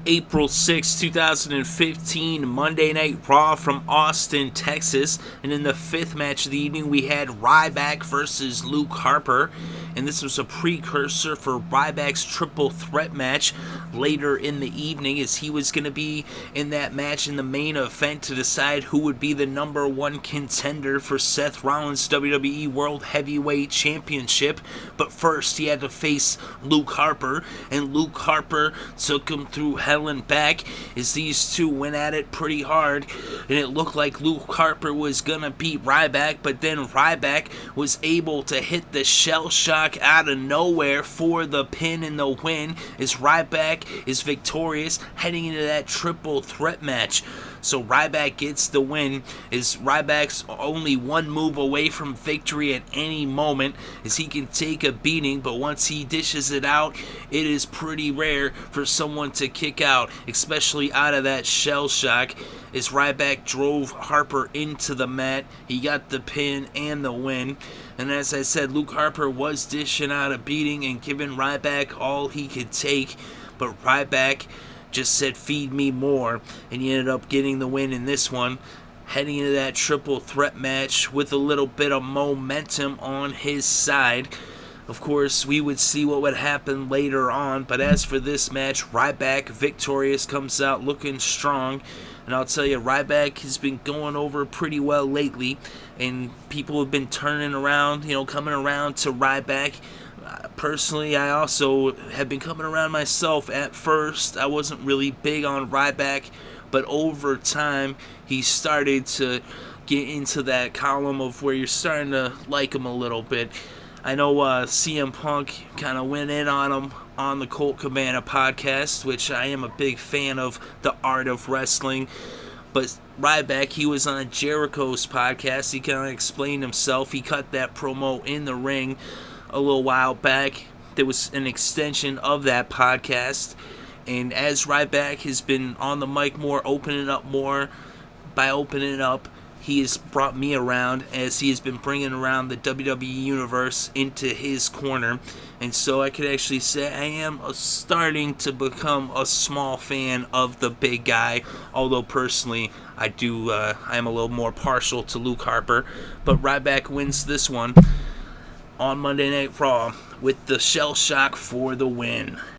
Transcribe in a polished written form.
April 6, 2015, Monday Night Raw from Austin, Texas. And in the fifth match of the evening, we had Ryback versus Luke Harper. And this was a precursor for Ryback's triple threat match later in the evening, as he was going to be in that match in the main event to decide who would be the number one contender for Seth Rollins' WWE World Heavyweight Championship. But first, he had to face Luke Harper, and Luke Harper took him through hell and back as these two went at it pretty hard, and it looked like Luke Harper was gonna beat Ryback, but then Ryback was able to hit the shell shock out of nowhere for the pin and the win, as Ryback is victorious heading into that triple threat match. So Ryback gets the win, as Ryback's only one move away from victory at any moment, as he can take a beating, but once he dishes it out, it is pretty rare for someone to kick out, especially out of that shell shock. As Ryback drove Harper into the mat, he got the pin and the win. And as I said, Luke Harper was dishing out a beating and giving Ryback all he could take, but Ryback just said, "Feed me more," and he ended up getting the win in this one, heading into that triple threat match with a little bit of momentum on his side. Of course, we would see what would happen later on, but as for this match, Ryback victorious, comes out looking strong. And I'll tell you, Ryback has been going over pretty well lately, and people have been turning around, coming around to Ryback. Personally, I also have been coming around myself. At first, I wasn't really big on Ryback, but over time, he started to get into that column of where you're starting to like him a little bit. I know CM Punk kind of went in on him on the Colt Cabana podcast, which I am a big fan of the art of wrestling. But Ryback, he was on Jericho's podcast. He kind of explained himself. He cut that promo in the ring a little while back. There was an extension of that podcast. And as Ryback has been on the mic more, opening up more, by opening up, he has brought me around, as he has been bringing around the WWE Universe into his corner. And so I could actually say I am starting to become a small fan of the big guy. Although personally, I am a little more partial to Luke Harper. But Ryback wins this one on Monday Night Raw with the shell shock for the win.